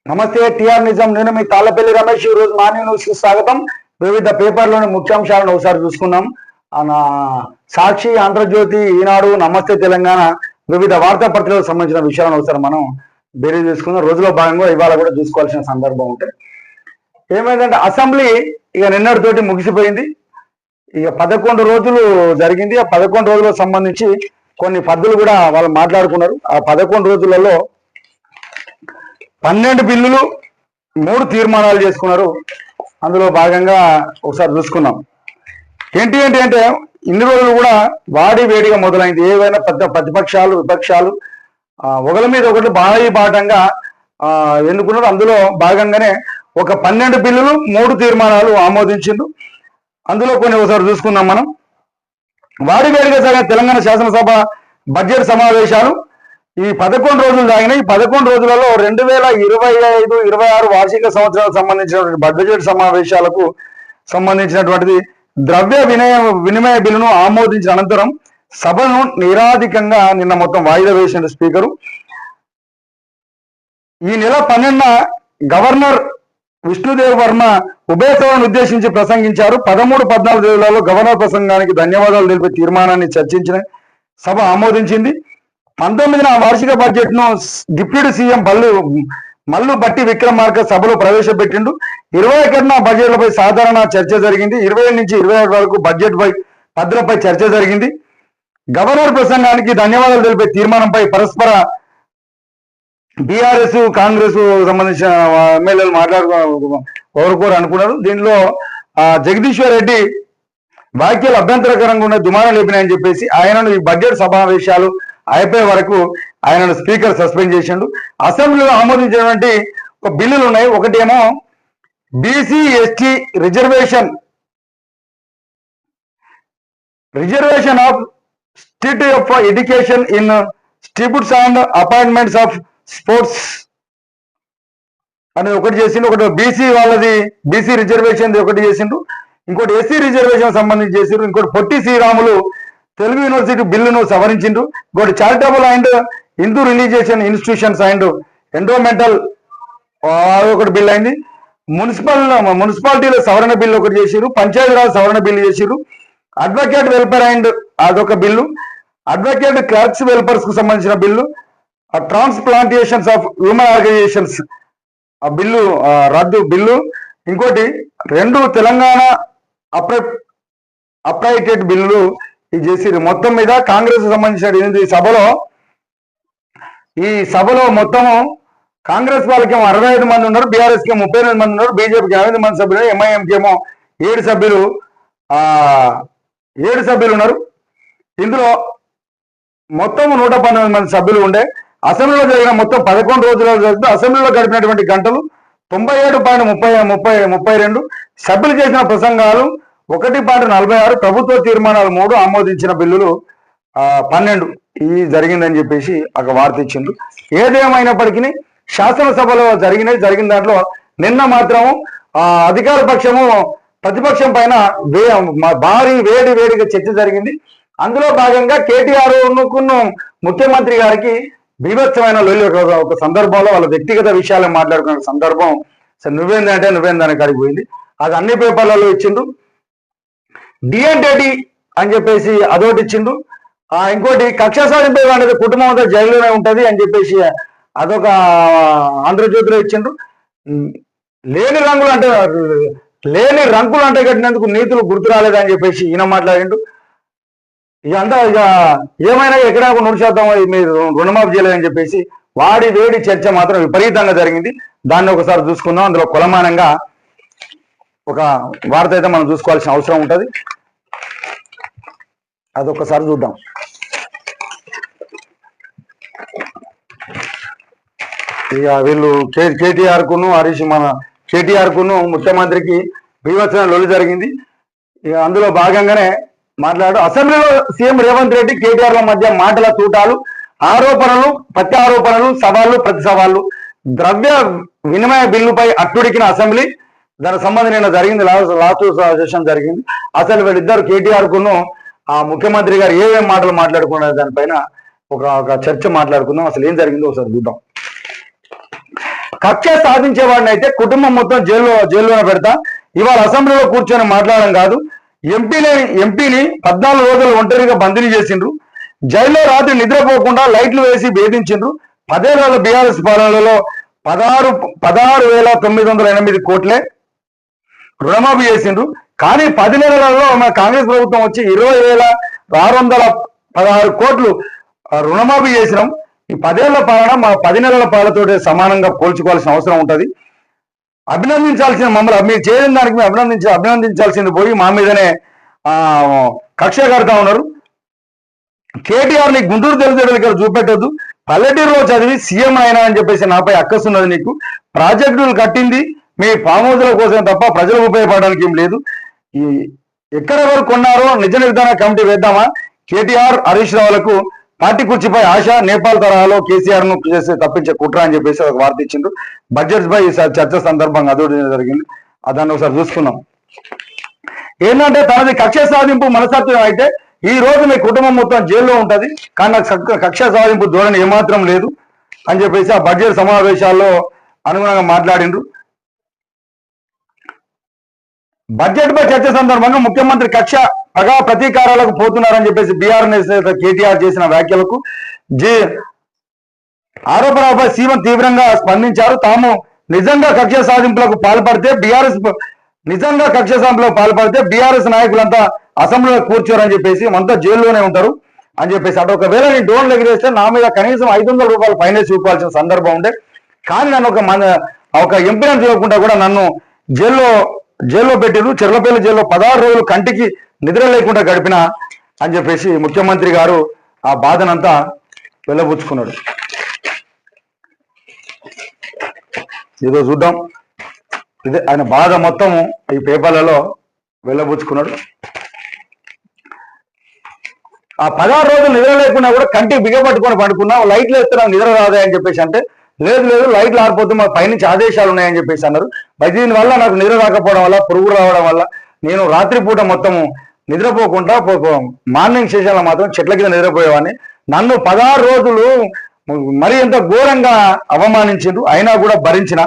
నమస్తే టిఆర్ నిజం. నేను మీ తాళ్ళపల్లి రమేష్. ఈ రోజు మార్నింగ్ న్యూస్ కి స్వాగతం. వివిధ పేపర్లోని ముఖ్యాంశాలను ఒకసారి చూసుకుందాం. సాక్షి, ఆంధ్రజ్యోతి, ఈనాడు, నమస్తే తెలంగాణ వివిధ వార్తాపత్రికలకు సంబంధించిన విషయాలను ఒకసారి మనం బేరీ చేసుకుందాం. రోజులో భాగంగా ఇవాళ కూడా చూసుకోవాల్సిన సందర్భం ఉంటే ఏమైందంటే అసెంబ్లీ ఇక నిన్నటితోటి ముగిసిపోయింది. ఇక 11 రోజులు జరిగింది. ఆ 11 రోజులకు సంబంధించి కొన్ని పద్ధతులు కూడా వాళ్ళు మాట్లాడుకున్నారు. ఆ 11 రోజులలో 12 బిల్లులు, 3 తీర్మానాలు చేసుకున్నారు. అందులో భాగంగా ఒకసారి చూసుకున్నాం. ఏంటి అంటే ఇన్ని రోజులు కూడా వాడి వేడిగా మొదలైంది. ఏవైనా పెద్ద ప్రతిపక్షాలు, విపక్షాలు ఒకరి మీద ఒకటి బాటంగా ఎన్నుకున్నారు. అందులో భాగంగానే ఒక 12 బిల్లులు, 3 తీర్మానాలు ఆమోదించిండు. అందులో కొన్ని ఒకసారి చూసుకుందాం మనం. వాడి వేడిగా జరిగిన తెలంగాణ శాసనసభ బడ్జెట్ సమావేశాలు ఈ 11 రోజులు సాగినాయి. ఈ 11 రోజులలో 2025-26 వార్షిక సంవత్సరాలకు సంబంధించినటువంటి బడ్జెట్ సమావేశాలకు సంబంధించినటువంటిది ద్రవ్య వినిమయ బిల్లును ఆమోదించిన అనంతరం సభను నిరాధికంగా నిన్న మొత్తం వాయిదా వేసిన స్పీకరు. ఈ నెల 12న గవర్నర్ విష్ణుదేవ్ వర్మ ఉభయ సభను ఉద్దేశించి ప్రసంగించారు. 13-14 రోజులలో గవర్నర్ ప్రసంగానికి ధన్యవాదాలు తెలిపే తీర్మానాన్ని చర్చించిన సభ ఆమోదించింది. 19న వార్షిక బడ్జెట్ ను డిప్యూటీ సీఎం మల్లు బట్టి విక్రమార్క సభలో ప్రవేశపెట్టిండు. 21న బడ్జెట్లపై సాధారణ చర్చ జరిగింది. 27 నుంచి 27 వరకు బడ్జెట్ పై పద్ధతులపై చర్చ జరిగింది. గవర్నర్ ప్రసంగానికి ధన్యవాదాలు తెలిపే తీర్మానంపై పరస్పర బీఆర్ఎస్, కాంగ్రెస్ సంబంధించిన ఎమ్మెల్యేలు ఒకరికొరు అనుకున్నారు. దీనిలో జగదీశ్వర్ రెడ్డి వ్యాఖ్యలు అభ్యంతరకరంగా ఉన్న దుమారం లేపినాయని చెప్పేసి ఆయనను ఈ బడ్జెట్ సమావేశాలు అయిపోయే వరకు ఆయనను స్పీకర్ సస్పెండ్ చేసిండు. అసెంబ్లీలో ఆమోదించినటువంటి ఒక బిల్లులు ఉన్నాయి. ఒకటేమో BC ST reservation of state of education institutes and appointments of sports అనేది ఒకటి చేసిండు. ఒకటి బీసీ వాళ్ళది బీసీ రిజర్వేషన్ ఒకటి చేసిండు. ఇంకోటి ఎస్సీ రిజర్వేషన్ సంబంధించి చేసిండ్రు. ఇంకోటి పొట్టి శ్రీరాములు తెలుగు యూనివర్సిటీ బిల్లును సవరించిండ్రు. ఇంకోటి charitable and Hindu religious institutions and endowmental ఒకటి బిల్ అయింది. మున్సిపాలిటీల సవరణ బిల్లు ఒకటి చేసిరు. పంచాయతీరాజ్ సవరణ బిల్లు చేసిరు. అడ్వకేట్ వెల్ఫేర్ అండ్ అదొక బిల్లు. అడ్వకేట్ క్లర్క్స్ వెల్ఫేర్స్ కు సంబంధించిన bill. Transplantations of human organizations ఆ బిల్లు రద్దు బిల్లు. ఇంకోటి 2 తెలంగాణ అప్రైటెడ్ బిల్లులు ఇది చేసి మొత్తం మీద కాంగ్రెస్ సంబంధించిన ఈ సభలో మొత్తము కాంగ్రెస్ వాళ్ళకి 65 మంది ఉన్నారు, బీఆర్ఎస్ కి 38 మంది ఉన్నారు, బీజేపీకి 8 మంది సభ్యులు, ఎంఐఎంకి ఏమో 7 సభ్యులు ఉన్నారు. ఇందులో మొత్తం 119 మంది సభ్యులు ఉండే. అసెంబ్లీలో జరిగిన మొత్తం 11 రోజులలో జరిగితే అసెంబ్లీలో గడిపినటువంటి గంటలు 97.32. సభ్యులు చేసిన ప్రసంగాలు 1.46. ప్రభుత్వ తీర్మానాలు 3, ఆమోదించిన బిల్లులు 12 ఇది జరిగిందని చెప్పేసి ఒక వార్త ఇచ్చిండు. ఏదేమైనప్పటికీ శాసనసభలో జరిగిన దాంట్లో నిన్న మాత్రము అధికార పక్షము ప్రతిపక్షం పైన భారీ వేడిగా చర్చ జరిగింది. అందులో భాగంగా కేటీఆర్ ముఖ్యమంత్రి గారికి బీభత్సమైన లొల్లి ఒక సందర్భంలో వాళ్ళ వ్యక్తిగత విషయాలను మాట్లాడుకున్న సందర్భం. నువ్వేందని కాడికి పోయింది. అది అన్ని పేపర్లలో ఇచ్చిండు. డిఎన్టీ అని చెప్పేసి అదొకటి ఇచ్చిండు. ఇంకోటి కక్ష సాధింపు అనేది కుటుంబం అంతా జైల్లోనే ఉంటది అని చెప్పేసి అదొక ఆంధ్రజ్యోతిలో ఇచ్చిండు. లేని రంకులు అంటే కట్టినందుకు నీతులు గుర్తు రాలేదని చెప్పేసి ఈయన మాట్లాడిండు. ఇదంతా ఇక ఏమైనా ఎక్కడా 100% మీరు రుణమాఫీ చేయలేదని చెప్పేసి వాడి వేడి చర్చ మాత్రం విపరీతంగా జరిగింది. దాన్ని ఒకసారి చూసుకుందాం. అందులో కులమానంగా ఒక వార్త అయితే మనం చూసుకోవాల్సిన అవసరం ఉంటుంది. అదొకసారి చూద్దాం. ఇక వీళ్ళు కేటీఆర్ కును ముఖ్యమంత్రికి బీభత్సమైన లొల్లి జరిగింది. ఇక అందులో భాగంగానే అసెంబ్లీలో సీఎం రేవంత్ రెడ్డి కేటీఆర్ల మధ్య మాటల తూటాలు, ఆరోపణలు, ప్రత్యారోపణలు, సవాళ్లు, ప్రతి సవాళ్లు. ద్రవ్య వినిమయ బిల్లుపై అట్టుడికిన అసెంబ్లీ. దానికి సంబంధించిన జరిగింది లాస్ట్ సెషన్ జరిగింది. అసలు వీళ్ళిద్దరు కేటీఆర్ కును ముఖ్యమంత్రి గారు ఏమేం మాటలు మాట్లాడుకున్నారు దానిపైన ఒక చర్చ మాట్లాడుకుందాం. అసలు ఏం జరిగిందో ఒకసారి చూద్దాం. కక్ష సాధించేవాడిని అయితే కుటుంబం మొత్తం జైల్లోనే పెడతా. ఇవాళ అసెంబ్లీలో కూర్చొని మాట్లాడడం కాదు. ఎంపీని 14 రోజులు ఒంటరిగా బందీ చేసిండ్రు. జైల్లో రాత్రి నిద్రపోకుండా లైట్లు వేసి వేధించిండ్రు. 10 ఏళ్ల బీఆర్ఎస్ పాలనలో 16,908 కోట్లే రుణమాఫీ చేసిండ్రు. కానీ 10 నెలలలో మన కాంగ్రెస్ ప్రభుత్వం వచ్చి 20,616 కోట్లు రుణమాఫీ చేసినాం. ఈ 10 ఏళ్ల పాలన మా 10 నెలల పాలనతో సమానంగా పోల్చుకోవాల్సిన అవసరం ఉంటుంది. అభినందించాల్సిన మమ్మల్ని మీరు చేయని దానికి మేము అభినందించాల్సింది పోయి మా మీదనే కక్ష కడతా ఉన్నారు. కేటీఆర్ ని గుంటూరు తెలుగు చూపెట్టొద్దు. పల్లెటూరులో చదివి సీఎం అయినా అని చెప్పేసి నాపై అక్కసున్నది నీకు. ప్రాజెక్టులు కట్టింది మీ ఫామ్ హౌస్ల కోసం తప్ప ప్రజలకు ఉపయోగపడడానికి ఏం లేదు. ఈ ఎక్కడెవరు కొన్నారో నిజ నిర్ధారణ కమిటీ వేద్దామా? కేటీఆర్ హరీష్ రావులకు పార్టీ కుర్చీపై ఆశ, నేపాల్ తరహాలో కేసీఆర్ ను చేసి తప్పించే కుట్ర అని చెప్పేసి ఒక వార్త ఇచ్చిండ్రు. బడ్జెట్ పై చర్చ సందర్భంగా అదొకటి జరిగింది. దాన్ని ఒకసారి చూసుకున్నాం. ఏంటంటే తనది కక్ష సాధింపు మనస్తత్వం అయితే ఈ రోజు మీ కుటుంబం మొత్తం జైల్లో ఉంటది. కానీ నాకు కక్ష సాధింపు ధోరణి ఏమాత్రం లేదు అని చెప్పేసి ఆ బడ్జెట్ సమావేశాల్లో అనుగుణంగా మాట్లాడిండ్రు. బడ్జెట్ పై చర్చ సందర్భంగా ముఖ్యమంత్రి కక్ష పగా ప్రతీకారాలకు పోతున్నారని చెప్పేసి బీఆర్ఎస్ నేత కేటీఆర్ చేసిన వ్యాఖ్యలకు ఆరోపణలపై సీఎం తీవ్రంగా స్పందించారు. తాము నిజంగా కక్ష సాధింపులకు పాల్పడితే బీఆర్ఎస్ నాయకులంతా అసెంబ్లీలో కూర్చోరని చెప్పేసి అంతా జైల్లోనే ఉంటారు అని చెప్పేసి అటు ఒకవేళ నేను డ్రోన్లు ఎగిరేస్తే నా మీద కనీసం 500 రూపాయలు ఫైనాన్స్ చూపాల్సిన సందర్భం ఉండే. కానీ నన్ను ఒక ఎంపీని చూడకుండా కూడా నన్ను జైల్లో పెట్టిరు. చెర్లపల్లి జైల్లో 16 రోజులు కంటికి నిద్ర లేకుండా గడిపిన అని చెప్పేసి ముఖ్యమంత్రి గారు ఆ బాధనంతా వెళ్ళబుచ్చుకున్నాడు. ఏదో చూద్దాం. ఇదే ఆయన బాధ మొత్తం ఈ పేపర్లలో వెళ్ళబుచ్చుకున్నాడు. ఆ 16 రోజులు నిద్ర లేకుండా కూడా కంటికి బిగపట్టుకొని పడుకున్నా. లైట్లు వేస్తున్నా నిద్ర రాదా అని చెప్పేసి అంటే లేదు లైట్లు ఆరిపోతే మా పైనుంచి ఆదేశాలు ఉన్నాయని చెప్పేసి అన్నారు. దీని వల్ల నాకు నిద్ర రాకపోవడం వల్ల, పురుగులు రావడం వల్ల నేను రాత్రిపూట మొత్తము నిద్రపోకుండా మార్నింగ్ సెషన్లో మాత్రం చెట్ల కింద నిద్రపోయేవాడిని. నన్ను 16 రోజులు మరి ఎంత ఘోరంగా అవమానించిండ్రు. అయినా కూడా భరించిన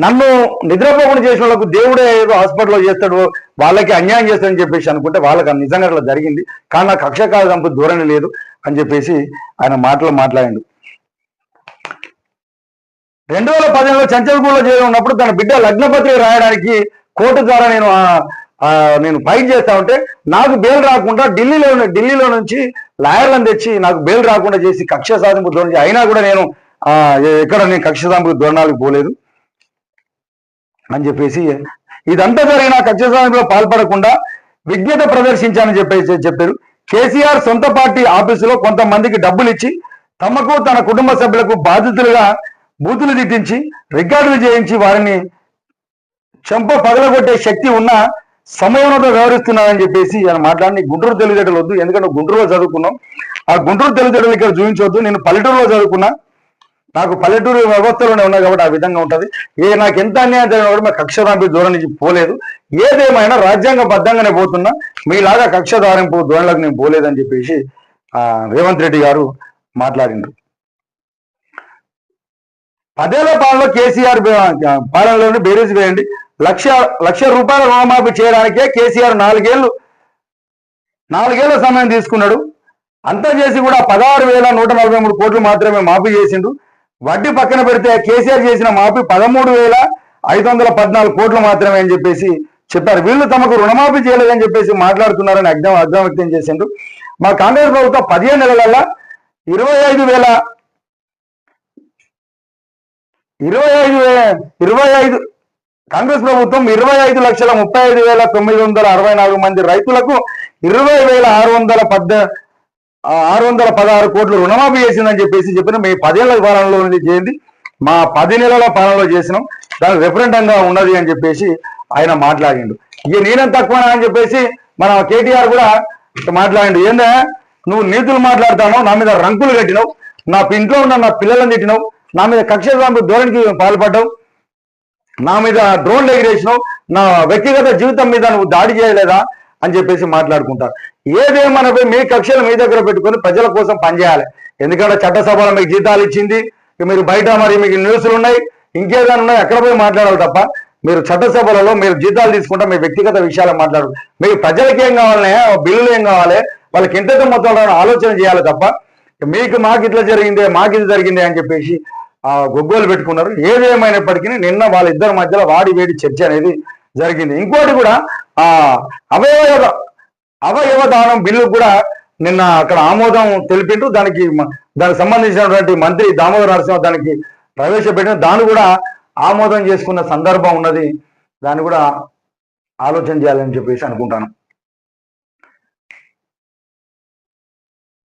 నన్ను నిద్రపోకుండా చేసిన వాళ్ళకు దేవుడే ఏదో హాస్పిటల్లో చేస్తాడు, వాళ్ళకి అన్యాయం చేస్తాడని చెప్పేసి అనుకుంటే వాళ్ళకి నిజంగా అట్లా జరిగింది. కానీ నాకు కక్ష కాదు ధోరణి లేదు అని చెప్పేసి ఆయన మాట్లాడిండు. 2015లో చంచల్గూడలో చేరి ఉన్నప్పుడు తన బిడ్డ లగ్నపత్రిక రాయడానికి కోర్టు ద్వారా నేను ఫైట్ చేస్తా ఉంటే నాకు బెయిల్ రాకుండా ఢిల్లీలో నుంచి లాయర్లను తెచ్చి నాకు బెయిల్ రాకుండా చేసి కక్ష సాధింపు ధోరణి. అయినా కూడా నేను కక్ష సాధింపు ధోరణాలకు పోలేదు అని చెప్పేసి ఇదంతా జరిగిన కక్ష సాధింపులో పాల్పడకుండా విజ్ఞత ప్రదర్శించానని చెప్పారు. కేసీఆర్ సొంత పార్టీ ఆఫీసులో కొంతమందికి డబ్బులు ఇచ్చి తమకు తన కుటుంబ సభ్యులకు బాధితులుగా బూతులు తిట్టించి రికార్డులు చేయించి వారిని చెంప పగలగొట్టే శక్తి ఉన్న సమయంలో వ్యవహరిస్తున్నారని చెప్పేసి ఆయన మాట్లాడి గుంటూరు తెలివితేటలు వద్దు. ఎందుకంటే గుంటూరులో చదువుకున్నాం. ఆ గుంటూరు తెలివితేటలు ఇక్కడ చూపించవద్దు. నేను పల్లెటూరులో చదువుకున్నా. నాకు పల్లెటూరు వ్యవస్థలోనే ఉన్నాయి కాబట్టి ఆ విధంగా ఉంటుంది. నాకు ఎంత అన్యాయం జరిగినా కూడా కక్ష సాధింపు ధోరణి నుంచి పోలేదు. ఏదేమైనా రాజ్యాంగబద్ధంగానే పోతున్నా. మీలాగా కక్ష సాధింపు ధోరణులకు నేను పోలేదని చెప్పేసి రేవంత్ రెడ్డి గారు మాట్లాడిండ్రు. 10 ఏళ్ల పాలనలో కేసీఆర్ పాలనలోని బేరీజ్ వేయండి. లక్ష రూపాయల రుణమాఫీ చేయడానికే కేసీఆర్ 4 ఏళ్ల సమయం తీసుకున్నాడు. అంతా చేసి కూడా 16,143 కోట్లు మాత్రమే మాఫీ చేసిండు. వడ్డీ పక్కన పెడితే కేసీఆర్ చేసిన మాఫీ 13,514 కోట్లు మాత్రమే అని చెప్పేసి చెప్పారు. వీళ్ళు తమకు రుణమాఫీ చేయలేదని చెప్పేసి మాట్లాడుతున్నారని అర్థం వ్యక్తం చేసిండు. మా కాంగ్రెస్ ప్రభుత్వం 15 నెలలలో 25 కాంగ్రెస్ ప్రభుత్వం 25,35,964 మంది రైతులకు 20,616 కోట్లు రుణమాఫీ చేసిందని చెప్పేసి చెప్పిన మీ 10 ఏళ్ల పాలనలో చేయండి, మా 10 నెలల పాలనలో చేసినాం, దానికి రిఫరెండంగా ఉన్నది అని చెప్పేసి ఆయన మాట్లాడిండు. ఇక నేనేం తక్కువ అని చెప్పేసి మన కేటీఆర్ కూడా మాట్లాడిండు. ఏందా నువ్వు నీతులు మాట్లాడతాను, నా మీద రంకులు కట్టినావు, నా ఇంట్లో ఉన్న నా పిల్లలను తిట్టినావు, నా మీద కక్ష సాధింపు ధోరణికి పాల్పడ్డావు, నా మీద డ్రోన్లు ఎగిరేసినావు, నా వ్యక్తిగత జీవితం మీద నువ్వు దాడి చేయలేదా అని చెప్పేసి మాట్లాడుకుంటారు. ఏదేమనపై మీ కక్షలు మీ దగ్గర పెట్టుకొని ప్రజల కోసం పనిచేయాలి. ఎందుకంటే చట్టసభలో మీకు జీతాలు ఇచ్చింది, మీరు బయట మరి మీకు న్యూస్లు ఉన్నాయి, ఇంకేదైనా ఉన్నాయి, ఎక్కడ పోయి మాట్లాడాలి తప్ప మీరు చట్టసభలలో మీరు జీతాలు తీసుకుంటా మీ వ్యక్తిగత విషయాలు మాట్లాడు. మీకు ప్రజలకి ఏం కావాలనే, బిల్లులు ఏం కావాలి, వాళ్ళకి ఎంత మొత్తం ఆలోచన చేయాలి తప్ప మీకు మాకు ఇట్లా జరిగిందే మాకు ఇది జరిగిందే అని చెప్పేసి గొగ్గోలు పెట్టుకున్నారు. ఏదేమైనప్పటికీ నిన్న వాళ్ళిద్దరి మధ్యలో వాడి వేడి చర్చ అనేది జరిగింది. ఇంకోటి కూడా అవయవ దానం బిల్లు కూడా నిన్న అక్కడ ఆమోదం తెలిపింటూ దానికి సంబంధించినటువంటి మంత్రి దామోదర నరసింహ దానికి ప్రవేశపెట్టిన దాన్ని కూడా ఆమోదం చేసుకున్న సందర్భం ఉన్నది. దాన్ని కూడా ఆలోచన చేయాలని చెప్పేసి అనుకుంటాను.